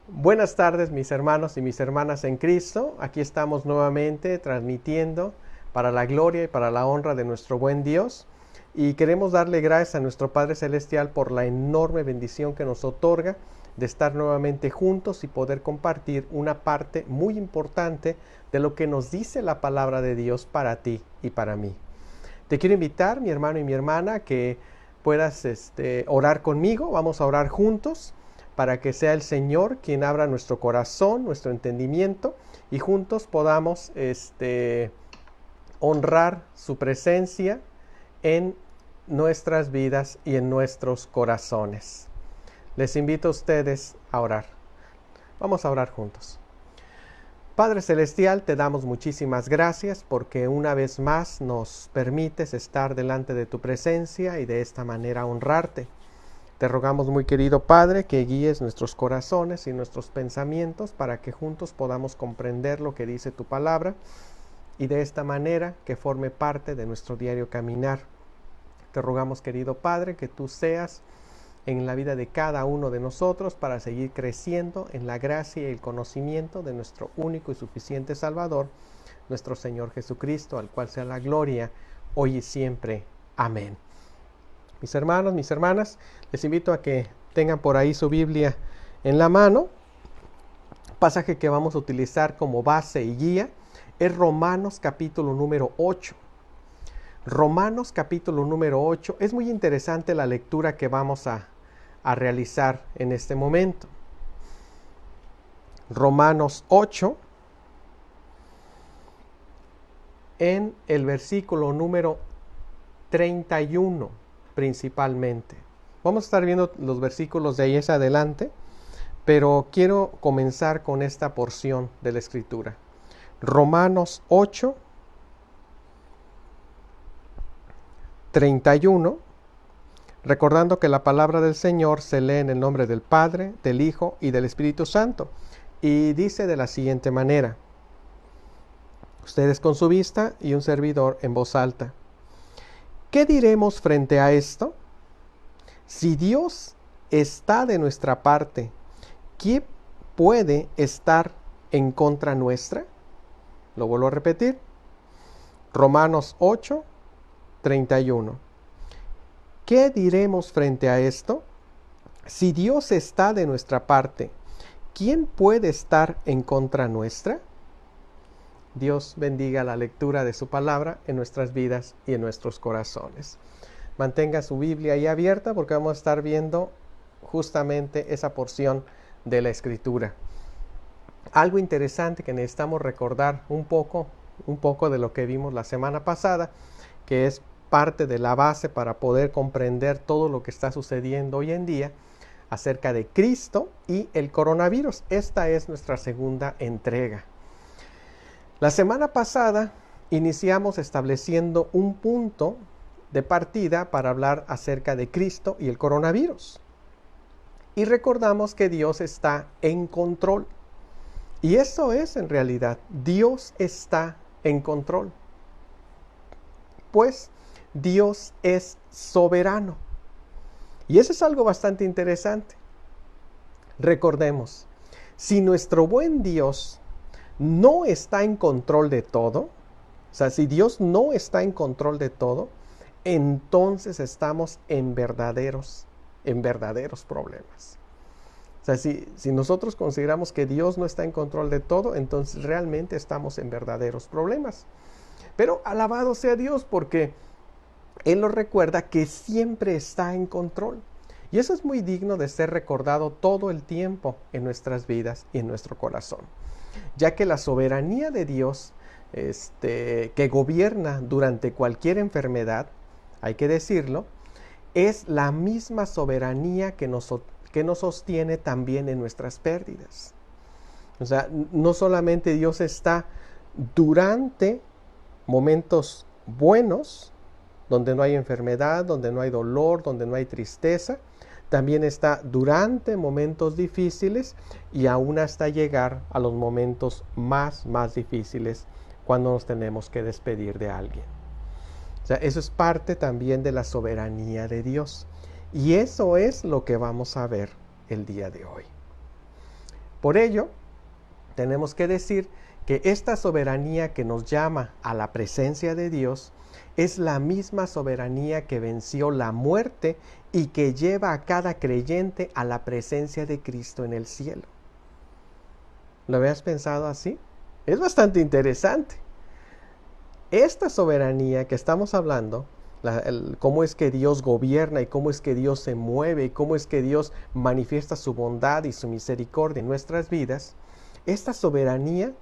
Buenas tardes, mis hermanos y mis hermanas en Cristo. Aquí estamos nuevamente transmitiendo para la gloria y para la honra de nuestro buen Dios. Y queremos darle gracias a nuestro Padre Celestial por la enorme bendición que nos otorga de estar nuevamente juntos y poder compartir una parte muy importante de lo que nos dice la palabra de Dios para ti y para mí. Te quiero invitar, mi hermano y mi hermana, que puedas orar conmigo. Vamos a orar juntos para que sea el Señor quien abra nuestro corazón, nuestro entendimiento, y juntos podamos honrar su presencia en nuestras vidas y en nuestros corazones. Les invito a ustedes a orar. Vamos a orar juntos. Padre Celestial, te damos muchísimas gracias porque una vez más nos permites estar delante de tu presencia y de esta manera honrarte. Te rogamos, muy querido Padre, que guíes nuestros corazones y nuestros pensamientos para que juntos podamos comprender lo que dice tu palabra y de esta manera que forme parte de nuestro diario caminar. Te rogamos, querido Padre, que tú seas en la vida de cada uno de nosotros para seguir creciendo en la gracia y el conocimiento de nuestro único y suficiente Salvador, nuestro Señor Jesucristo, al cual sea la gloria hoy y siempre. Amén. Mis hermanos, mis hermanas, les invito a que tengan por ahí su Biblia en la mano. Pasaje que vamos a utilizar como base y guía es Romanos capítulo número 8. Romanos capítulo número 8. Es muy interesante la lectura que vamos a realizar en este momento. Romanos 8, en el versículo número 31 principalmente. Vamos a estar viendo los versículos de ahí en adelante, pero quiero comenzar con esta porción de la Escritura. Romanos 8, 31. Recordando que la palabra del Señor se lee en el nombre del Padre, del Hijo y del Espíritu Santo. Y dice de la siguiente manera: ustedes con su vista y un servidor en voz alta. ¿Qué diremos frente a esto? Si Dios está de nuestra parte, ¿quién puede estar en contra nuestra? Lo vuelvo a repetir. Romanos 8, 31. ¿Qué diremos frente a esto? Si Dios está de nuestra parte, ¿quién puede estar en contra nuestra? Dios bendiga la lectura de su palabra en nuestras vidas y en nuestros corazones. Mantenga su Biblia ahí abierta porque vamos a estar viendo justamente esa porción de la Escritura. Algo interesante que necesitamos recordar un poco de lo que vimos la semana pasada, que es parte de la base para poder comprender todo lo que está sucediendo hoy en día acerca de Cristo y el coronavirus. Esta es nuestra segunda entrega. La semana pasada iniciamos estableciendo un punto de partida para hablar acerca de Cristo y el coronavirus. Y recordamos que Dios está en control. Y eso es en realidad, Dios está en control. Pues Dios es soberano. Y eso es algo bastante interesante. Recordemos, si nuestro buen Dios no está en control de todo, o sea, si Dios no está en control de todo, entonces estamos en verdaderos problemas. O sea, si nosotros consideramos que Dios no está en control de todo, entonces realmente estamos en verdaderos problemas. Pero alabado sea Dios porque Él nos recuerda que siempre está en control. Y eso es muy digno de ser recordado todo el tiempo en nuestras vidas y en nuestro corazón. Ya que la soberanía de Dios que gobierna durante cualquier enfermedad, hay que decirlo, es la misma soberanía que nos sostiene también en nuestras pérdidas. O sea, no solamente Dios está durante momentos buenos, donde no hay enfermedad, donde no hay dolor, donde no hay tristeza, también está durante momentos difíciles y aún hasta llegar a los momentos más difíciles cuando nos tenemos que despedir de alguien. O sea, eso es parte también de la soberanía de Dios. Y eso es lo que vamos a ver el día de hoy. Por ello, tenemos que decir que esta soberanía que nos llama a la presencia de Dios es la misma soberanía que venció la muerte y que lleva a cada creyente a la presencia de Cristo en el cielo. ¿Lo habías pensado así? Es bastante interesante. Esta soberanía que estamos hablando, cómo es que Dios gobierna y cómo es que Dios se mueve y cómo es que Dios manifiesta su bondad y su misericordia en nuestras vidas, esta soberanía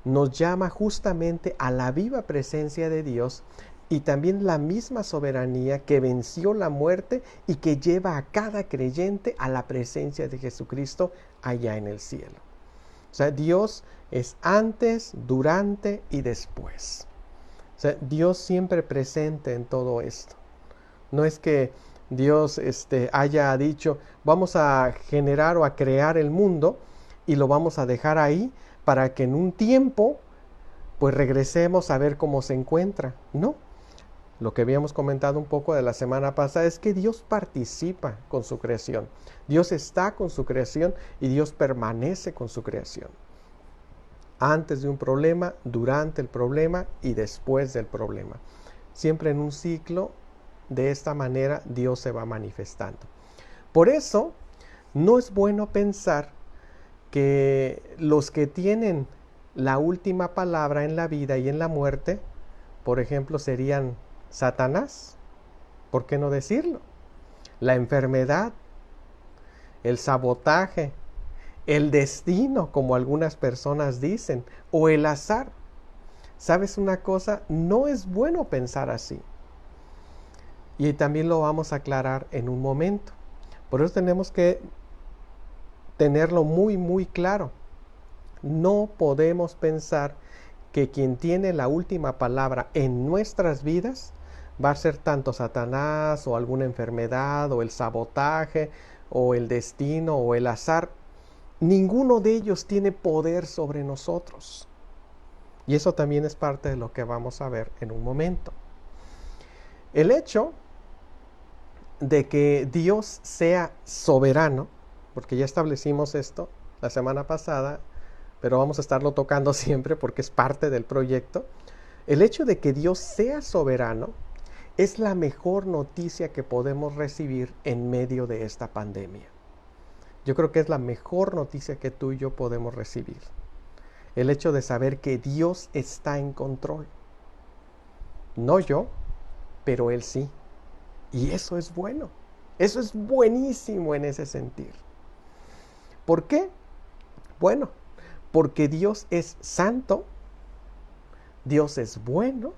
nos llama justamente a la viva presencia de Dios y también la misma soberanía que venció la muerte y que lleva a cada creyente a la presencia de Jesucristo allá en el cielo. O sea, Dios es antes, durante y después. O sea, Dios siempre presente en todo esto. No es que Dios haya dicho, vamos a generar o a crear el mundo y lo vamos a dejar ahí para que en un tiempo pues regresemos a ver cómo se encuentra. No. Lo que habíamos comentado un poco de la semana pasada es que Dios participa con su creación. Dios está con su creación y Dios permanece con su creación. Antes de un problema, durante el problema y después del problema. Siempre en un ciclo, de esta manera Dios se va manifestando. Por eso, no es bueno pensar que los que tienen la última palabra en la vida y en la muerte, por ejemplo, serían Satanás, ¿por qué no decirlo? La enfermedad, el sabotaje, el destino, como algunas personas dicen, o el azar. ¿Sabes una cosa? No es bueno pensar así. Y también lo vamos a aclarar en un momento. Por eso tenemos que tenerlo muy, muy claro. No podemos pensar que quien tiene la última palabra en nuestras vidas va a ser tanto Satanás o alguna enfermedad o el sabotaje o el destino o el azar. Ninguno de ellos tiene poder sobre nosotros. Y eso también es parte de lo que vamos a ver en un momento. El hecho de que Dios sea soberano, porque ya establecimos esto la semana pasada, pero vamos a estarlo tocando siempre porque es parte del proyecto. El hecho de que Dios sea soberano es la mejor noticia que podemos recibir en medio de esta pandemia. Yo creo que es la mejor noticia que tú y yo podemos recibir. El hecho de saber que Dios está en control. No yo, pero Él sí. Y eso es bueno. Eso es buenísimo en ese sentido. ¿Por qué? Bueno, porque Dios es santo, Dios es bueno,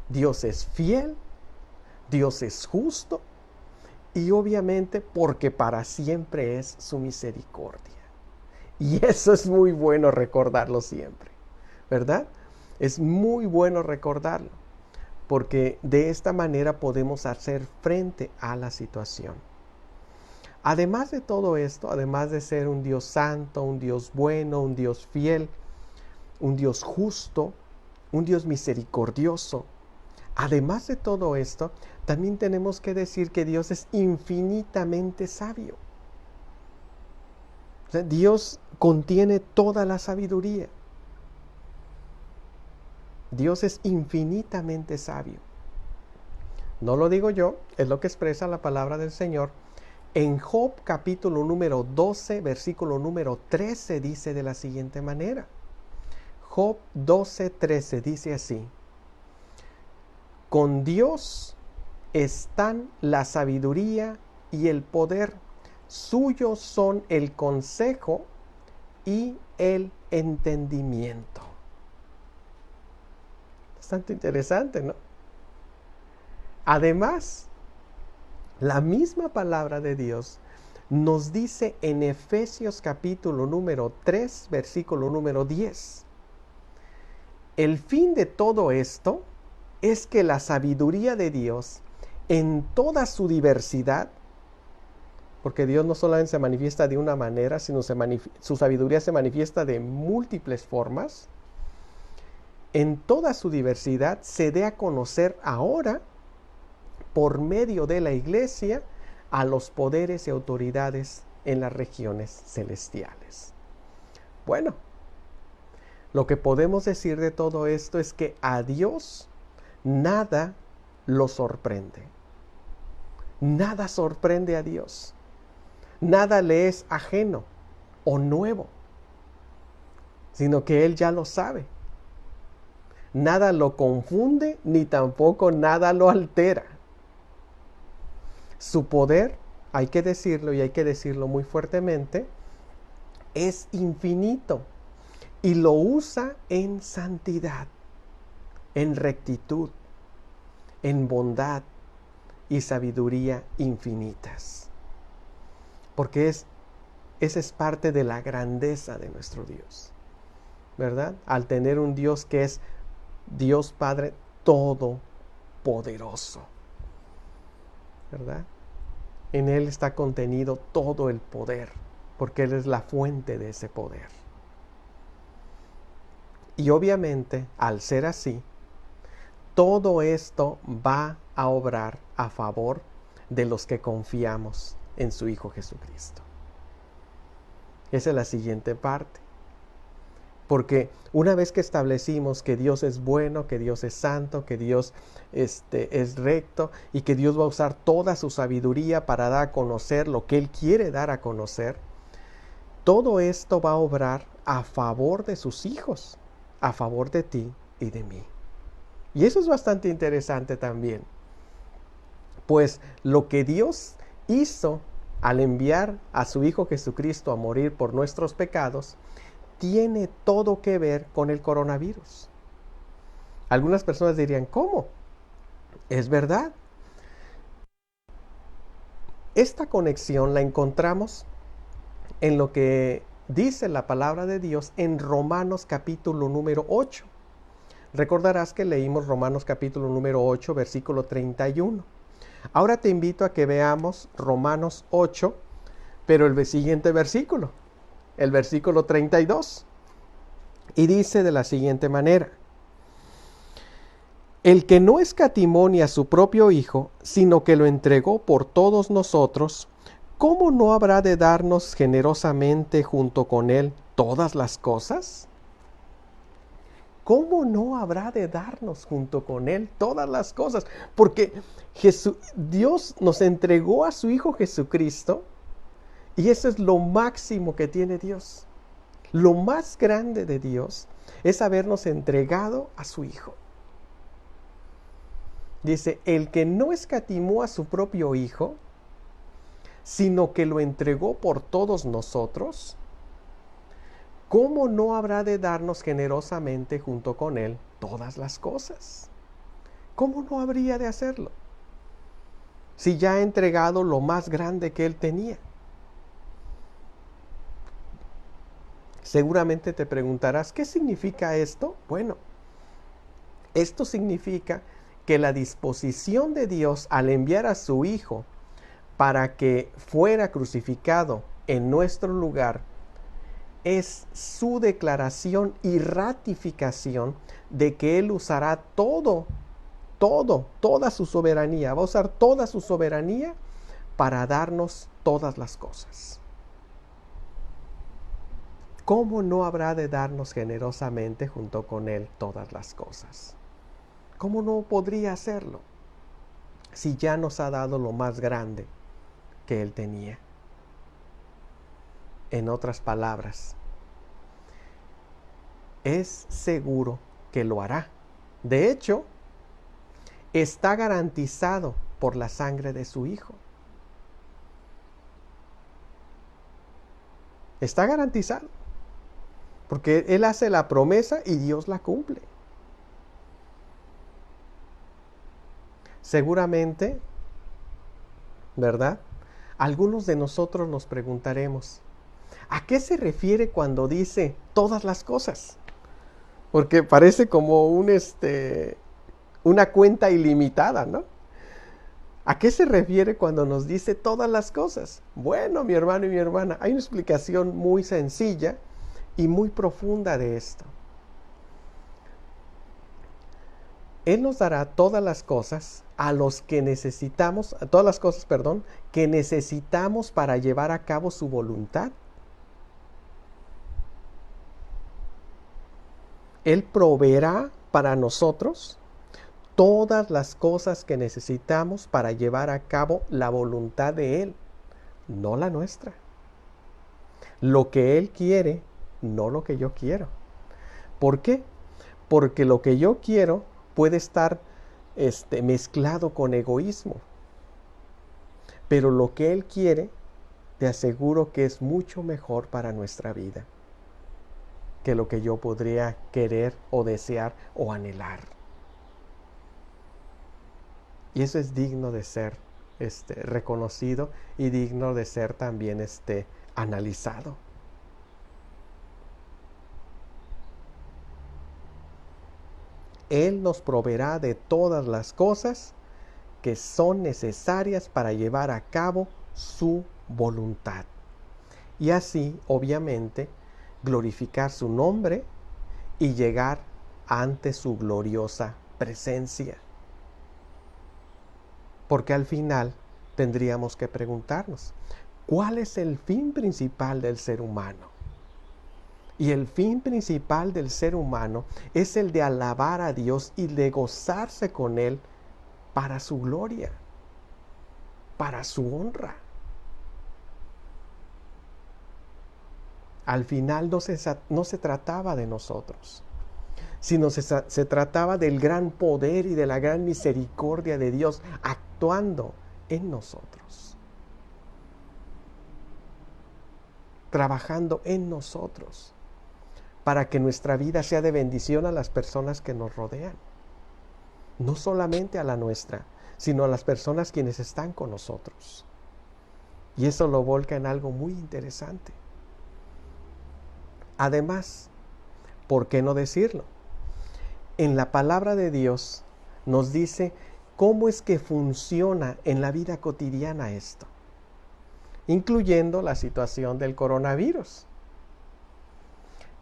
Dios es fiel, Dios es justo y obviamente porque para siempre es su misericordia. Y eso es muy bueno recordarlo siempre, ¿verdad? Es muy bueno recordarlo, porque de esta manera podemos hacer frente a la situación. Además de todo esto, además de ser un Dios santo, un Dios bueno, un Dios fiel, un Dios justo, un Dios misericordioso, además de todo esto, también tenemos que decir que Dios es infinitamente sabio. O sea, Dios contiene toda la sabiduría. Dios es infinitamente sabio. No lo digo yo, es lo que expresa la palabra del Señor. En Job capítulo número 12, versículo número 13 dice de la siguiente manera. Job 12, 13 dice así. Con Dios están la sabiduría y el poder. Suyos son el consejo y el entendimiento. Bastante interesante, ¿no? Además, la misma palabra de Dios nos dice en Efesios capítulo número 3, versículo número 10. El fin de todo esto es que la sabiduría de Dios en toda su diversidad, porque Dios no solamente se manifiesta de una manera, sino su sabiduría se manifiesta de múltiples formas, en toda su diversidad se dé a conocer ahora por medio de la iglesia a los poderes y autoridades en las regiones celestiales. Bueno, lo que podemos decir de todo esto es que a Dios nada lo sorprende. Nada sorprende a Dios. Nada le es ajeno o nuevo, sino que Él ya lo sabe. Nada lo confunde, ni tampoco nada lo altera. Su poder, hay que decirlo y hay que decirlo muy fuertemente, es infinito y lo usa en santidad, en rectitud, en bondad y sabiduría infinitas. Porque esa es parte de la grandeza de nuestro Dios, ¿verdad? Al tener un Dios que es Dios Padre todopoderoso, ¿verdad? En Él está contenido todo el poder, porque Él es la fuente de ese poder. Y obviamente, al ser así, todo esto va a obrar a favor de los que confiamos en su Hijo Jesucristo. Esa es la siguiente parte. Porque una vez que establecimos que Dios es bueno, que Dios es santo, que Dios es recto y que Dios va a usar toda su sabiduría para dar a conocer lo que Él quiere dar a conocer, todo esto va a obrar a favor de sus hijos, a favor de ti y de mí. Y eso es bastante interesante también. Pues lo que Dios hizo al enviar a su Hijo Jesucristo a morir por nuestros pecados, tiene todo que ver con el coronavirus. Algunas personas dirían, ¿cómo? Es verdad. Esta conexión la encontramos en lo que dice la palabra de Dios en Romanos capítulo número 8. Recordarás que leímos Romanos capítulo número 8, versículo 31. Ahora te invito a que veamos Romanos 8, pero el siguiente versículo, el versículo 32. Y dice de la siguiente manera: el que no escatimó ni a su propio Hijo, sino que lo entregó por todos nosotros, ¿cómo no habrá de darnos generosamente junto con Él todas las cosas? ¿Cómo no habrá de darnos junto con Él todas las cosas? Porque Dios nos entregó a su Hijo Jesucristo, y eso es lo máximo que tiene Dios. Lo más grande de Dios es habernos entregado a su Hijo. Dice, el que no escatimó a su propio Hijo, sino que lo entregó por todos nosotros, ¿cómo no habrá de darnos generosamente junto con Él todas las cosas? ¿Cómo no habría de hacerlo? Si ya ha entregado lo más grande que Él tenía. Seguramente te preguntarás, ¿qué significa esto? Bueno, esto significa que la disposición de Dios al enviar a su Hijo para que fuera crucificado en nuestro lugar es su declaración y ratificación de que Él usará toda su soberanía, va a usar toda su soberanía para darnos todas las cosas. ¿Cómo no habrá de darnos generosamente junto con Él todas las cosas? ¿Cómo no podría hacerlo si ya nos ha dado lo más grande que Él tenía? En otras palabras, es seguro que lo hará. De hecho, está garantizado por la sangre de su Hijo. Está garantizado. Porque Él hace la promesa y Dios la cumple. Seguramente, ¿verdad? Algunos de nosotros nos preguntaremos, ¿a qué se refiere cuando dice todas las cosas? Porque parece como una cuenta ilimitada, ¿no? ¿A qué se refiere cuando nos dice todas las cosas? Bueno, mi hermano y mi hermana, hay una explicación muy sencilla y muy profunda de esto. Él nos dará todas las cosas que necesitamos para llevar a cabo su voluntad. Él proveerá para nosotros todas las cosas que necesitamos para llevar a cabo la voluntad de Él, no la nuestra. Lo que Él quiere, no lo que yo quiero. ¿Por qué? Porque lo que yo quiero puede estar mezclado con egoísmo. Pero lo que Él quiere, te aseguro que es mucho mejor para nuestra vida que lo que yo podría querer o desear o anhelar. Y eso es digno de ser reconocido y digno de ser también analizado. Él nos proveerá de todas las cosas que son necesarias para llevar a cabo su voluntad. Y así, obviamente, glorificar su nombre y llegar ante su gloriosa presencia. Porque al final tendríamos que preguntarnos, ¿cuál es el fin principal del ser humano? Y el fin principal del ser humano es el de alabar a Dios y de gozarse con Él para su gloria, para su honra. Al final no se trataba de nosotros, sino se trataba del gran poder y de la gran misericordia de Dios actuando en nosotros, trabajando en nosotros, para que nuestra vida sea de bendición a las personas que nos rodean. No solamente a la nuestra, sino a las personas quienes están con nosotros. Y eso lo volca en algo muy interesante. Además, ¿por qué no decirlo? En la palabra de Dios nos dice cómo es que funciona en la vida cotidiana esto, incluyendo la situación del coronavirus.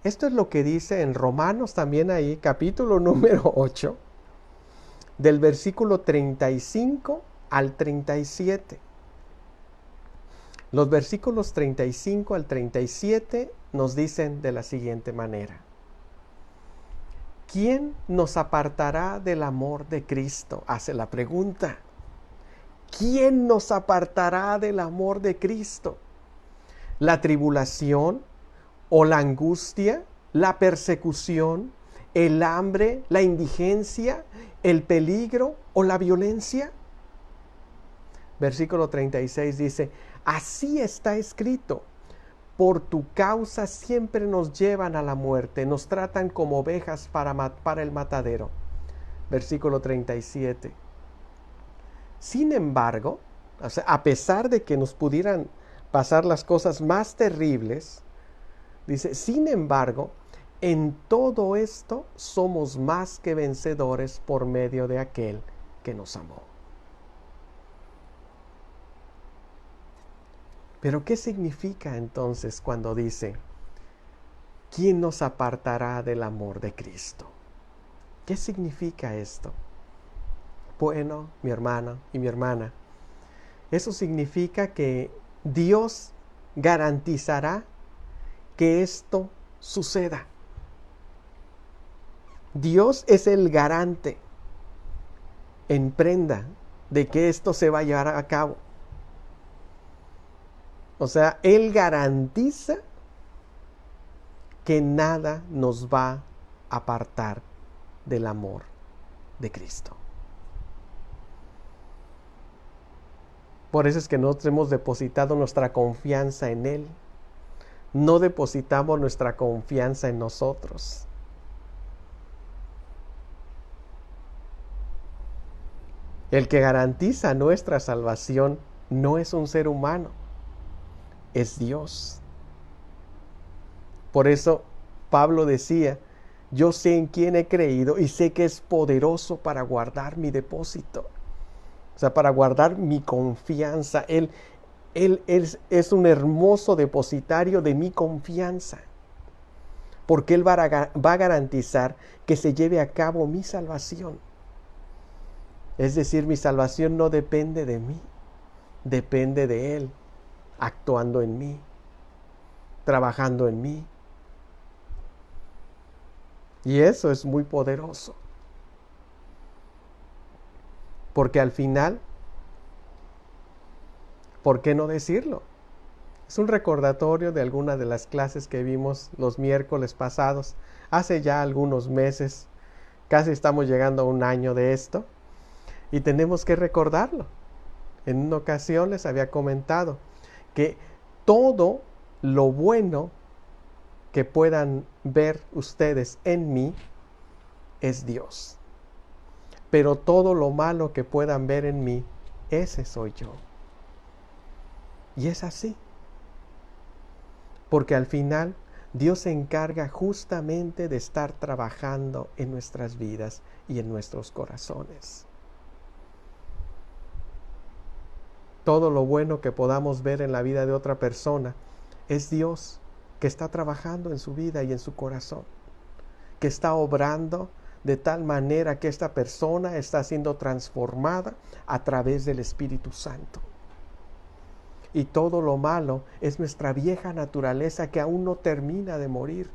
Esto es lo que dice en Romanos también ahí, capítulo número 8, del versículo 35 al 37. Los versículos 35 al 37 nos dicen de la siguiente manera: ¿quién nos apartará del amor de Cristo? Hace la pregunta. ¿Quién nos apartará del amor de Cristo? ¿La tribulación o la angustia, la persecución, el hambre, la indigencia, el peligro o la violencia? Versículo 36 dice, así está escrito, por tu causa siempre nos llevan a la muerte, nos tratan como ovejas para el matadero. Versículo 37. Sin embargo, o sea, a pesar de que nos pudieran pasar las cosas más terribles, dice, sin embargo, en todo esto somos más que vencedores por medio de aquel que nos amó. Pero ¿qué significa entonces cuando dice, ¿quién nos apartará del amor de Cristo? ¿Qué significa esto? Bueno, mi hermano y mi hermana, eso significa que Dios garantizará que esto suceda. Dios es el garante en prenda de que esto se va a llevar a cabo. O sea, Él garantiza que nada nos va a apartar del amor de Cristo. Por eso es que nosotros hemos depositado nuestra confianza en Él. No depositamos nuestra confianza en nosotros. El que garantiza nuestra salvación no es un ser humano, es Dios. Por eso Pablo decía, yo sé en quién he creído y sé que es poderoso para guardar mi depósito. O sea, para guardar mi confianza. Él es un hermoso depositario de mi confianza. Porque Él va a garantizar que se lleve a cabo mi salvación. Es decir, mi salvación no depende de mí, depende de Él, actuando en mí, trabajando en mí. Y eso es muy poderoso. Porque al final, ¿por qué no decirlo? Es un recordatorio de alguna de las clases que vimos los miércoles pasados, hace ya algunos meses. Casi estamos llegando a un año de esto y tenemos que recordarlo. En una ocasión les había comentado que todo lo bueno que puedan ver ustedes en mí es Dios. Pero todo lo malo que puedan ver en mí, ese soy yo. Y es así. Porque al final Dios se encarga justamente de estar trabajando en nuestras vidas y en nuestros corazones. Todo lo bueno que podamos ver en la vida de otra persona es Dios que está trabajando en su vida y en su corazón, que está obrando de tal manera que esta persona está siendo transformada a través del Espíritu Santo. Y todo lo malo es nuestra vieja naturaleza que aún no termina de morir,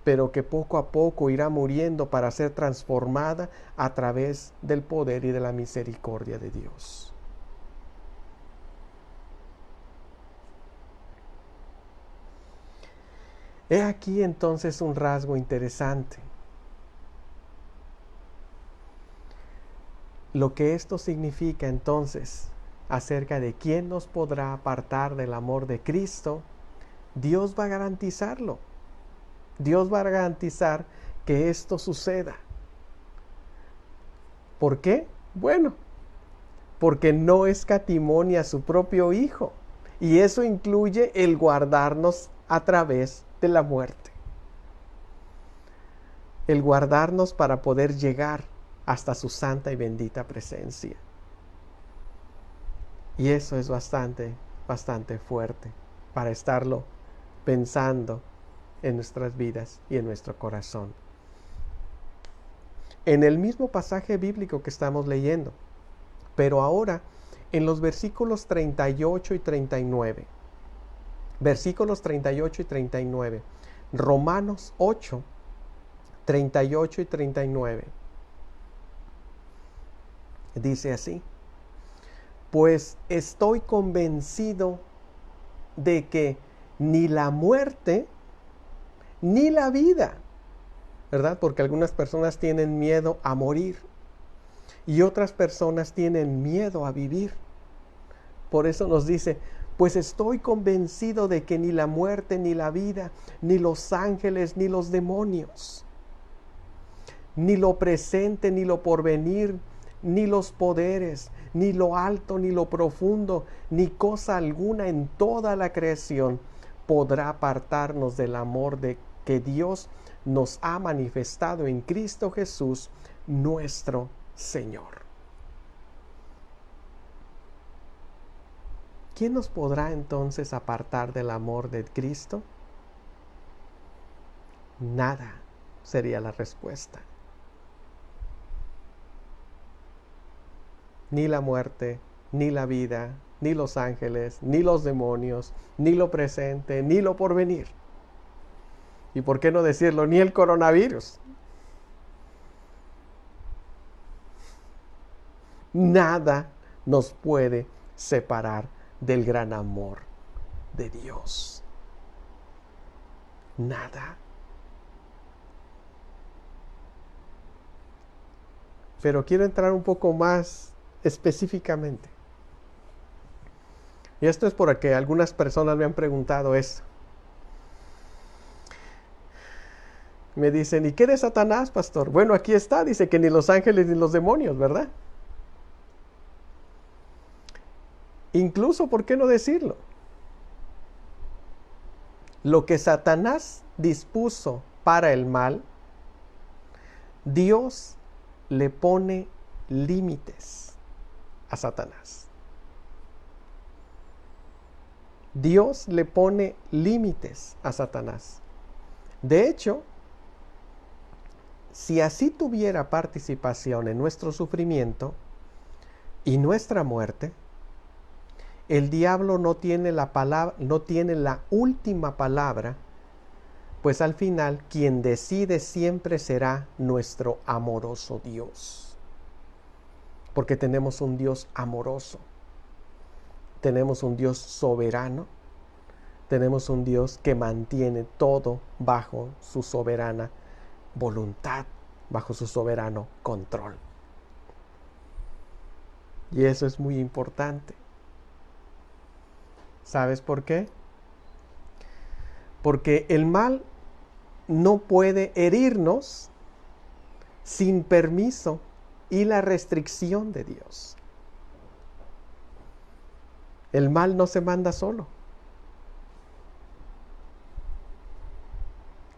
pero que poco a poco irá muriendo para ser transformada a través del poder y de la misericordia de Dios. He aquí entonces un rasgo interesante. Lo que esto significa entonces acerca de quién nos podrá apartar del amor de Cristo, Dios va a garantizarlo. Dios va a garantizar que esto suceda. ¿Por qué? Bueno, porque no escatimó a su propio Hijo. Y eso incluye el guardarnos a través de la muerte. El guardarnos para poder llegar hasta su santa y bendita presencia. Y eso es bastante fuerte para estarlo pensando en nuestras vidas y en nuestro corazón. En el mismo pasaje bíblico que estamos leyendo, pero ahora en los versículos 38 y 39. Versículos 38 y 39. Romanos 8, 38 y 39. Dice así: pues estoy convencido de que ni la muerte ni la vida, ¿verdad? Porque algunas personas tienen miedo a morir y otras personas tienen miedo a vivir. Por eso nos dice, pues estoy convencido de que ni la muerte ni la vida, ni los ángeles ni los demonios, ni lo presente ni lo porvenir, ni los poderes, ni lo alto ni lo profundo, ni cosa alguna en toda la creación podrá apartarnos del amor de que Dios nos ha manifestado en Cristo Jesús, nuestro Señor. ¿Quién nos podrá entonces apartar del amor de Cristo? Nada sería la respuesta. Ni la muerte, ni la vida, ni los ángeles, ni los demonios, ni lo presente, ni lo porvenir. ¿Y por qué no decirlo? Ni el coronavirus. Nada nos puede separar del gran amor de Dios. Nada. Pero quiero entrar un poco más específicamente. Y esto es porque algunas personas me han preguntado esto. Me dicen, ¿y qué de Satanás, pastor? Bueno, aquí está, dice que ni los ángeles ni los demonios, ¿verdad? Incluso, ¿por qué no decirlo? Lo que Satanás dispuso para el mal, Dios le pone límites a Satanás. Dios le pone límites a Satanás. De hecho, si así tuviera participación en nuestro sufrimiento y nuestra muerte, el diablo no tiene la última palabra pues al final quien decide siempre será nuestro amoroso Dios. Porque tenemos un Dios amoroso, tenemos un Dios soberano, tenemos un Dios que mantiene todo bajo su soberana voluntad, bajo su soberano control. Y eso es muy importante. ¿Sabes por qué? Porque el mal no puede herirnos sin permiso y la restricción de Dios. El mal no se manda solo.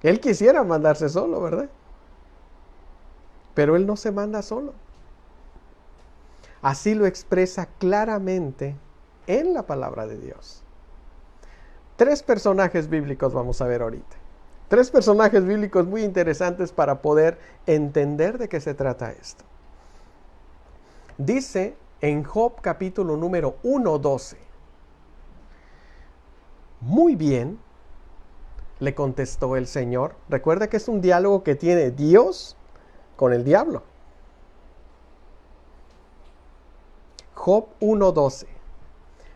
Él quisiera mandarse solo, ¿verdad? Pero él no se manda solo. Así lo expresa claramente en la palabra de Dios. 3 personajes bíblicos vamos a ver ahorita. 3 personajes bíblicos muy interesantes para poder entender de qué se trata esto. Dice en Job capítulo número 1:12. Muy bien, le contestó el Señor. Recuerda que es un diálogo que tiene Dios con el diablo. Job 1:12.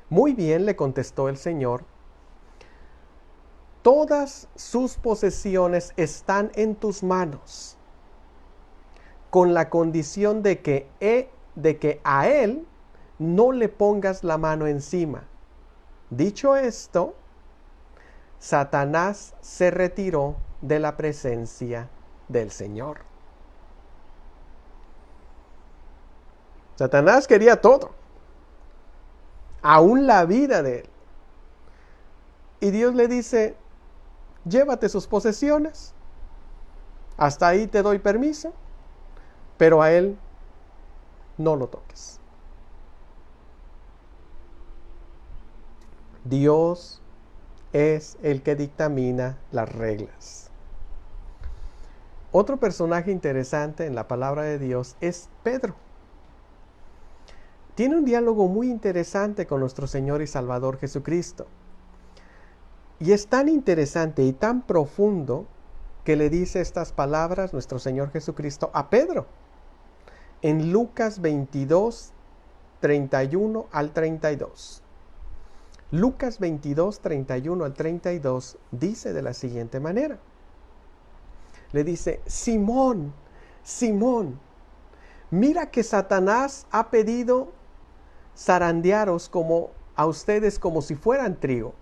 Muy bien, le contestó el Señor. Todas sus posesiones están en tus manos, con la condición de que a él no le pongas la mano encima. Dicho esto, Satanás se retiró de la presencia del Señor. Satanás quería todo, aún la vida de él. Y Dios le dice, llévate sus posesiones, hasta ahí te doy permiso, pero a él no lo toques. Dios es el que dictamina las reglas. Otro personaje interesante en la palabra de Dios es Pedro. Tiene un diálogo muy interesante con nuestro Señor y Salvador Jesucristo. Y es tan interesante y tan profundo que le dice estas palabras nuestro Señor Jesucristo a Pedro. En Lucas 22, 31 al 32. Lucas 22, 31 al 32 dice de la siguiente manera. Le dice, Simón, Simón, mira que Satanás ha pedido zarandearos a ustedes como si fueran trigo.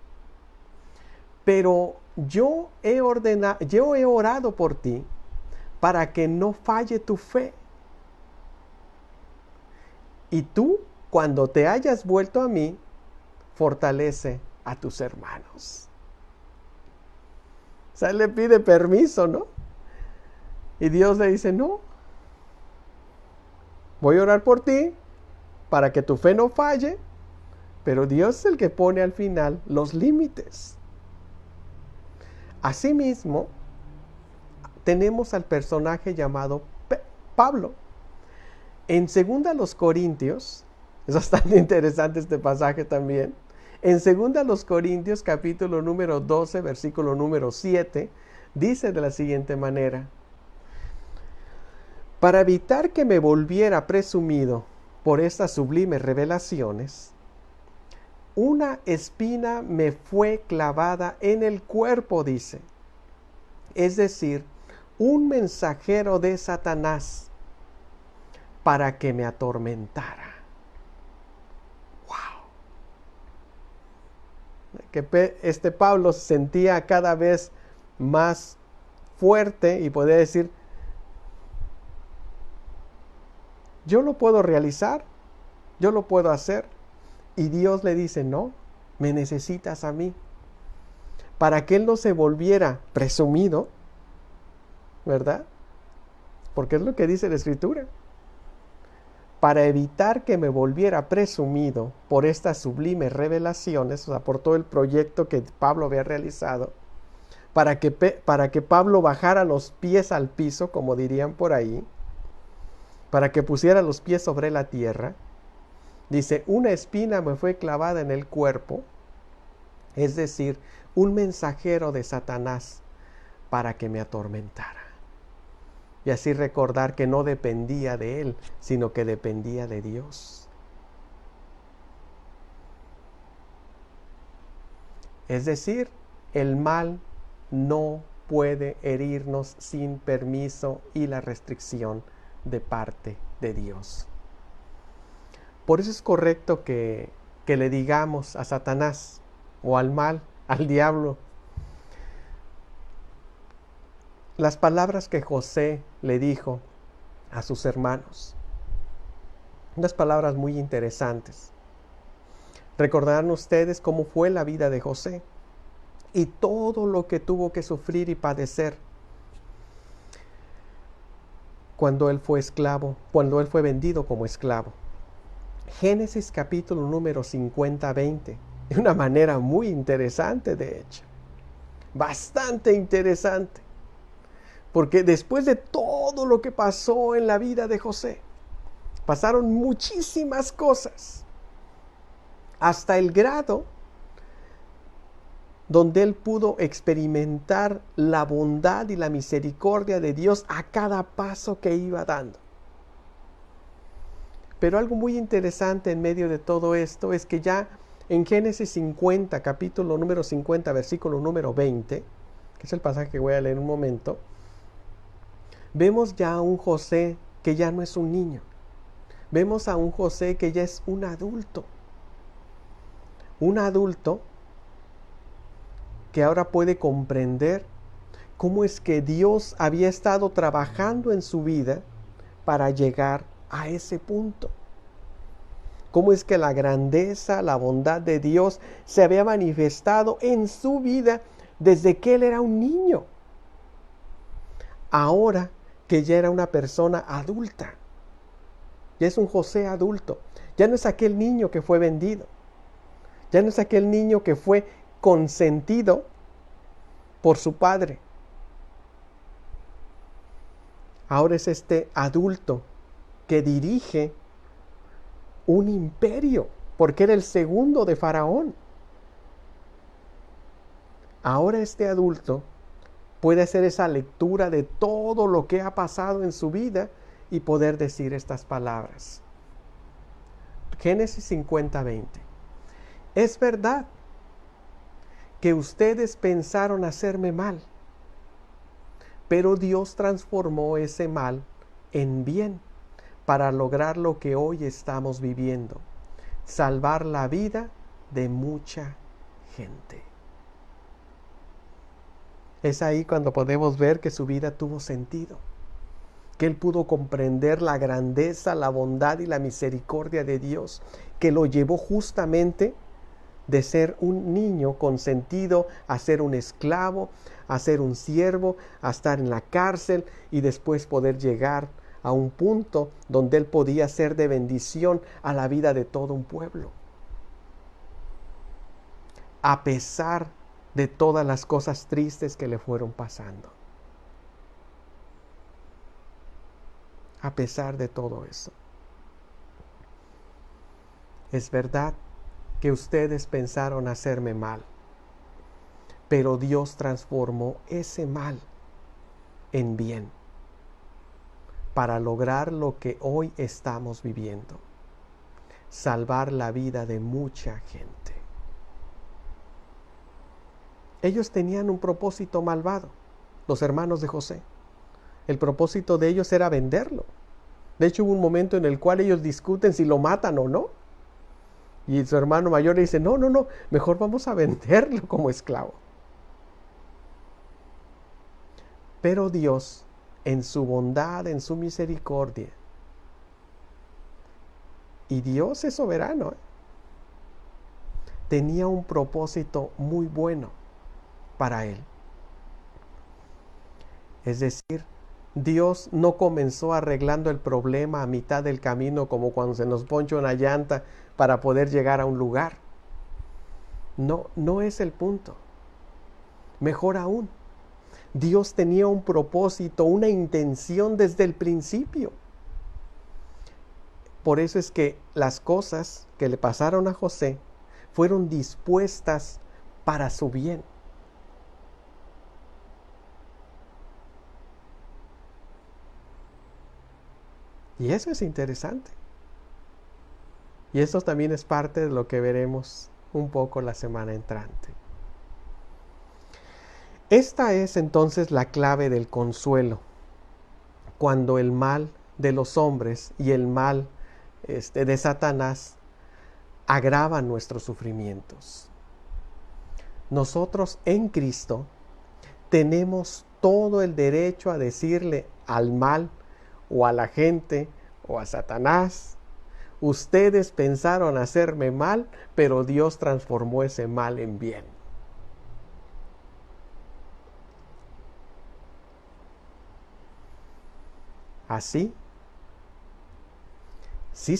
Pero yo he orado por ti para que no falle tu fe. Y tú, cuando te hayas vuelto a mí, fortalece a tus hermanos. O sea, él le pide permiso, ¿no? Y Dios le dice, no, voy a orar por ti para que tu fe no falle, pero Dios es el que pone al final los límites. Asimismo, tenemos al personaje llamado Pablo. En 2 Corintios, es bastante interesante este pasaje también. En 2 Corintios capítulo número 12, versículo número 7, dice de la siguiente manera. Para evitar que me volviera presumido por estas sublimes revelaciones, una espina me fue clavada en el cuerpo, dice. Es decir, un mensajero de Satanás para que me atormentara. ¡Wow! Que Pablo se sentía cada vez más fuerte y podía decir, yo lo puedo realizar, yo lo puedo hacer. Y Dios le dice, no, me necesitas a mí. Para que él no se volviera presumido, ¿verdad? Porque es lo que dice la Escritura. Para evitar que me volviera presumido por estas sublimes revelaciones, o sea, por todo el proyecto que Pablo había realizado, para que Pablo bajara los pies al piso, como dirían por ahí, para que pusiera los pies sobre la tierra, dice, una espina me fue clavada en el cuerpo, es decir, un mensajero de Satanás, para que me atormentara. Y así recordar que no dependía de él, sino que dependía de Dios. Es decir, el mal no puede herirnos sin permiso y la restricción de parte de Dios. Por eso es correcto que le digamos a Satanás o al mal, al diablo, las palabras que José le dijo a sus hermanos. Unas palabras muy interesantes. Recordarán ustedes cómo fue la vida de José y todo lo que tuvo que sufrir y padecer cuando él fue esclavo, cuando él fue vendido como esclavo. Génesis capítulo número 50-20, de una manera muy interesante, de hecho, bastante interesante, porque después de todo lo que pasó en la vida de José, pasaron muchísimas cosas, hasta el grado donde él pudo experimentar la bondad y la misericordia de Dios a cada paso que iba dando. Pero algo muy interesante en medio de todo esto es que ya en Génesis 50, capítulo número 50, versículo número 20, que es el pasaje que voy a leer en un momento, vemos ya a un José que ya no es un niño. Vemos a un José que ya es un adulto. Un adulto que ahora puede comprender cómo es que Dios había estado trabajando en su vida para llegar a ese punto. Cómo es que la grandeza, la bondad de Dios se había manifestado en su vida desde que él era un niño. Ahora que ya era una persona adulta, ya es un José adulto, ya no es aquel niño que fue vendido, ya no es aquel niño que fue consentido por su padre. Ahora es este adulto que dirige un imperio, porque era el segundo de Faraón. Ahora este adulto puede hacer esa lectura de todo lo que ha pasado en su vida y poder decir estas palabras. Génesis 50-20. Es verdad que ustedes pensaron hacerme mal, pero Dios transformó ese mal en bien para lograr lo que hoy estamos viviendo, salvar la vida de mucha gente. Es ahí cuando podemos ver que su vida tuvo sentido, que él pudo comprender la grandeza, la bondad y la misericordia de Dios, que lo llevó justamente de ser un niño consentido a ser un esclavo, a ser un siervo, a estar en la cárcel y después poder llegar a un punto donde él podía ser de bendición a la vida de todo un pueblo. A pesar de todas las cosas tristes que le fueron pasando. A pesar de todo eso. Es verdad que ustedes pensaron hacerme mal, pero Dios transformó ese mal en bien para lograr lo que hoy estamos viviendo, salvar la vida de mucha gente. Ellos tenían un propósito malvado, los hermanos de José. El propósito de ellos era venderlo. De hecho, hubo un momento en el cual ellos discuten si lo matan o no. Y su hermano mayor le dice, no, mejor vamos a venderlo como esclavo. Pero Dios, en su bondad, en su misericordia, y Dios es soberano, tenía un propósito muy bueno para él. Es decir, Dios no comenzó arreglando el problema a mitad del camino como cuando se nos poncha una llanta para poder llegar a un lugar. No es el punto. Mejor aún, Dios tenía un propósito, una intención desde el principio. Por eso es que las cosas que le pasaron a José fueron dispuestas para su bien. Y eso es interesante. Y esto también es parte de lo que veremos un poco la semana entrante. Esta es entonces la clave del consuelo. Cuando el mal de los hombres y el mal de Satanás agravan nuestros sufrimientos. Nosotros en Cristo tenemos todo el derecho a decirle al mal o a la gente o a Satanás: ustedes pensaron hacerme mal, pero Dios transformó ese mal en bien. Así, ni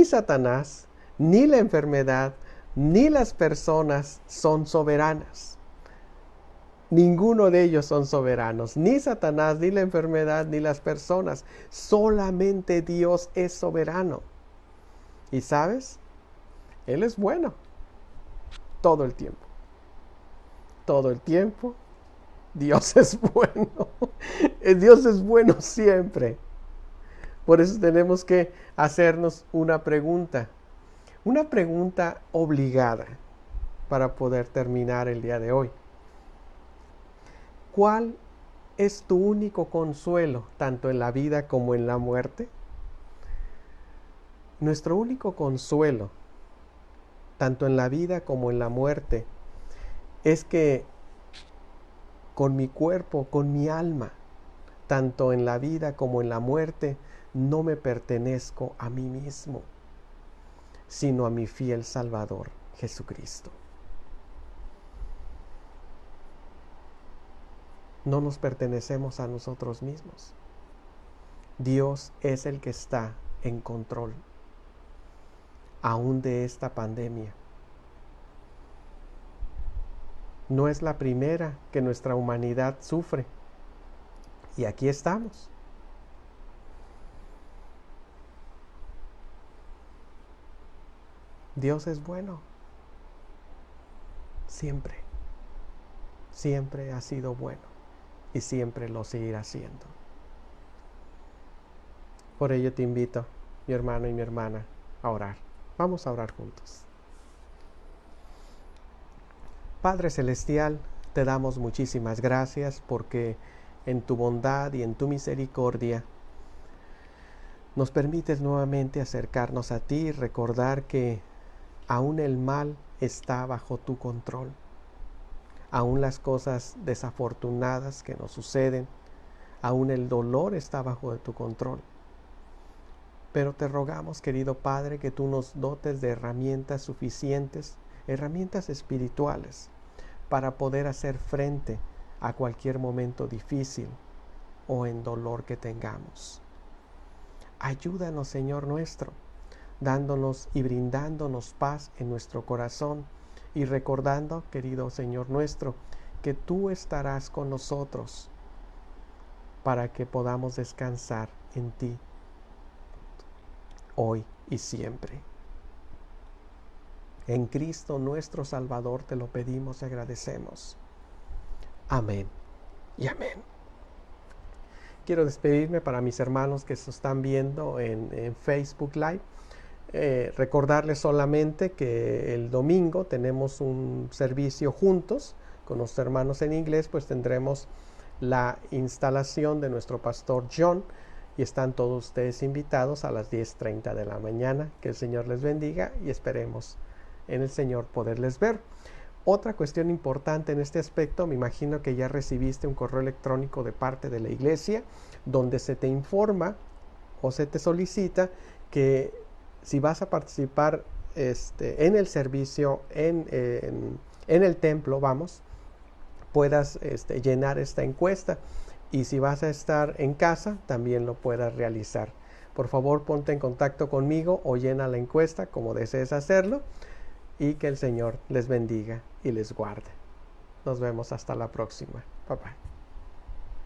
Satanás, ni la enfermedad, ni las personas son soberanas. Ninguno de ellos son soberanos, ni Satanás, ni la enfermedad, ni las personas. Solamente Dios es soberano. ¿Y sabes? Él es bueno todo el tiempo. Todo el tiempo Dios es bueno. Dios es bueno siempre. Por eso tenemos que hacernos una pregunta obligada para poder terminar el día de hoy. ¿Cuál es tu único consuelo, tanto en la vida como en la muerte? Nuestro único consuelo, tanto en la vida como en la muerte, es que con mi cuerpo, con mi alma, tanto en la vida como en la muerte, no me pertenezco a mí mismo, sino a mi fiel Salvador, Jesucristo. No nos pertenecemos a nosotros mismos. Dios es el que está en control, aún de esta pandemia. No es la primera que nuestra humanidad sufre. Y aquí estamos. Dios es bueno. Siempre. Siempre ha sido bueno. Y siempre lo seguirá siendo. Por ello te invito, mi hermano y mi hermana, a orar. Vamos a orar juntos. Padre Celestial, te damos muchísimas gracias porque en tu bondad y en tu misericordia nos permites nuevamente acercarnos a ti y recordar que aún el mal está bajo tu control. Aún las cosas desafortunadas que nos suceden, aún el dolor está bajo de tu control. Pero te rogamos, querido Padre, que tú nos dotes de herramientas suficientes, herramientas espirituales, para poder hacer frente a cualquier momento difícil o en dolor que tengamos. Ayúdanos, Señor nuestro, dándonos y brindándonos paz en nuestro corazón y recordando, querido Señor nuestro, que tú estarás con nosotros para que podamos descansar en ti hoy y siempre. En Cristo nuestro Salvador te lo pedimos y agradecemos. Amén y amén. Quiero despedirme para mis hermanos que se están viendo en Facebook Live. Recordarles solamente que el domingo tenemos un servicio juntos con los hermanos en inglés, pues tendremos la instalación de nuestro pastor John y están todos ustedes invitados a las 10:30 de la mañana. Que el Señor les bendiga y esperemos en el Señor poderles ver. Otra cuestión importante en este aspecto, me imagino que ya recibiste un correo electrónico de parte de la iglesia donde se te informa o se te solicita que si vas a participar en el servicio, en el templo, puedas llenar esta encuesta. Y si vas a estar en casa, también lo puedas realizar. Por favor, ponte en contacto conmigo o llena la encuesta como desees hacerlo. Y que el Señor les bendiga y les guarde. Nos vemos hasta la próxima. Bye bye.